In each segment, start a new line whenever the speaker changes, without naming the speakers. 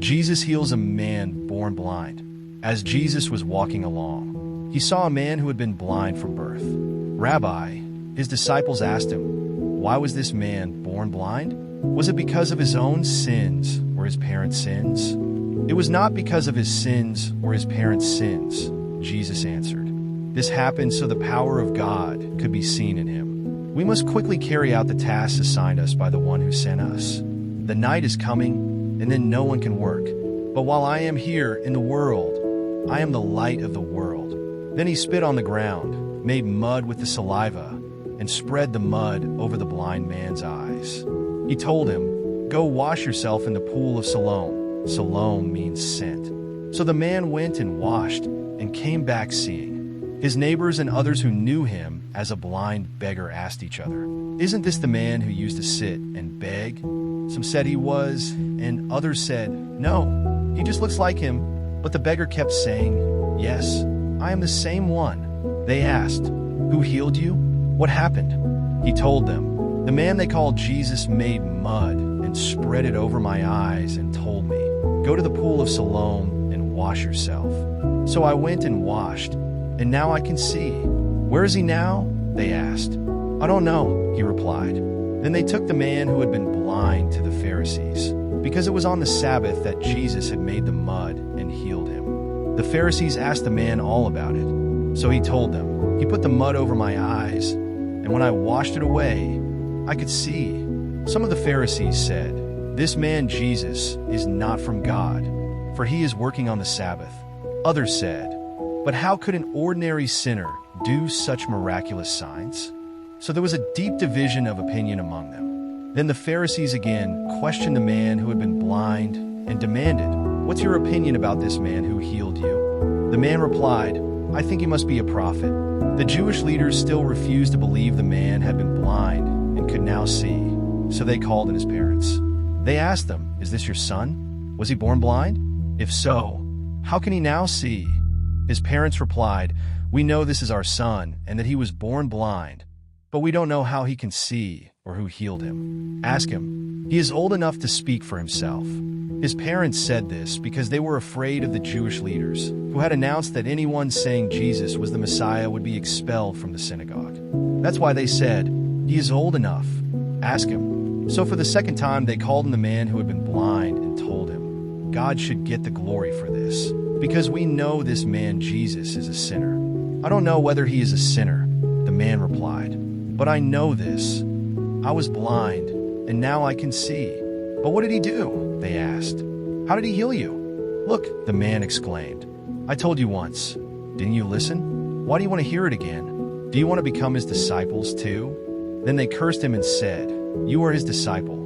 Jesus heals a man born blind. As Jesus was walking along, he saw a man who had been blind from birth. Rabbi, his disciples asked him, why was this man born blind? Was it because of his own sins or his parents' sins? It was not because of his sins or his parents' sins, Jesus answered. This happened so the power of God could be seen in him. We must quickly carry out the tasks assigned us by the one who sent us. The night is coming, and then no one can work. But while I am here in the world, I am the light of the world. Then he spit on the ground, made mud with the saliva, and spread the mud over the blind man's eyes. He told him, go wash yourself in the pool of Siloam. Siloam means sent. So the man went and washed and came back seeing. His neighbors and others who knew him as a blind beggar asked each other, isn't this the man who used to sit and beg? Some said he was, and others said, no, he just looks like him. But the beggar kept saying, yes, I am the same one. They asked, who healed you? What happened? He told them, the man they called Jesus made mud and spread it over my eyes and told me, go to the pool of Siloam and wash yourself. So I went and washed, and now I can see. Where is he now? They asked. I don't know, he replied. Then they took the man who had been blind to the Pharisees, because it was on the Sabbath that Jesus had made the mud and healed him. The Pharisees asked the man all about it. So he told them, he put the mud over my eyes, and when I washed it away, I could see. Some of the Pharisees said, this man Jesus is not from God, for he is working on the Sabbath. Others said, but how could an ordinary sinner do such miraculous signs? So there was a deep division of opinion among them. Then the Pharisees again questioned the man who had been blind and demanded, what's your opinion about this man who healed you? The man replied, I think he must be a prophet. The Jewish leaders still refused to believe the man had been blind and could now see, so they called in his parents. They asked them, is this your son? Was he born blind? If so, how can he now see? His parents replied, we know this is our son and that he was born blind, but we don't know how he can see or who healed him. Ask him. He is old enough to speak for himself. His parents said this because they were afraid of the Jewish leaders, who had announced that anyone saying Jesus was the Messiah would be expelled from the synagogue. That's why they said, he is old enough. Ask him. So for the second time they called in the man who had been blind and told him, God should get the glory for this, because we know this man Jesus is a sinner. I don't know whether he is a sinner, the man replied. But I know this. I was blind, and now I can see. But what did he do? They asked. How did he heal you? Look, the man exclaimed. I told you once. Didn't you listen? Why do you want to hear it again? Do you want to become his disciples too? Then they cursed him and said, you are his disciple,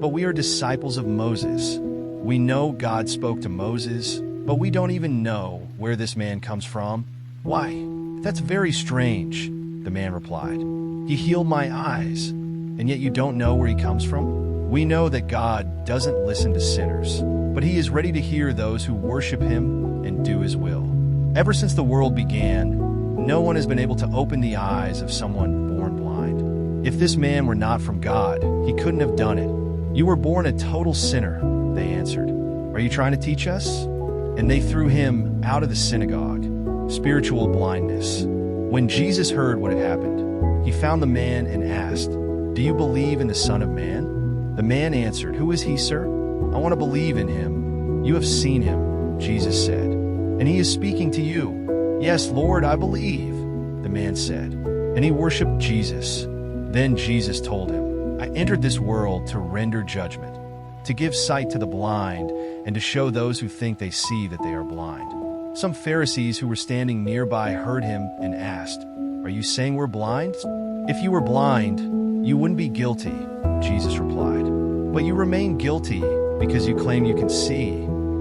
but we are disciples of Moses. We know God spoke to Moses, but we don't even know where this man comes from. Why? That's very strange, the man replied. He healed my eyes, and yet you don't know where he comes from? We know that God doesn't listen to sinners, but he is ready to hear those who worship him and do his will. Ever since the world began, no one has been able to open the eyes of someone born blind. If this man were not from God, he couldn't have done it. You were born a total sinner, they answered. Are you trying to teach us? And they threw him out of the synagogue. Spiritual blindness. When Jesus heard what had happened, he found the man and asked, do you believe in the Son of Man? The man answered, who is he, sir? I want to believe in him. You have seen him, Jesus said, and he is speaking to you. Yes, Lord, I believe, the man said, and he worshiped Jesus. Then Jesus told him, I entered this world to render judgment, to give sight to the blind, and to show those who think they see that they are blind. Some Pharisees who were standing nearby heard him and asked, are you saying we're blind? If you were blind, you wouldn't be guilty, Jesus replied. But you remain guilty because you claim you can see.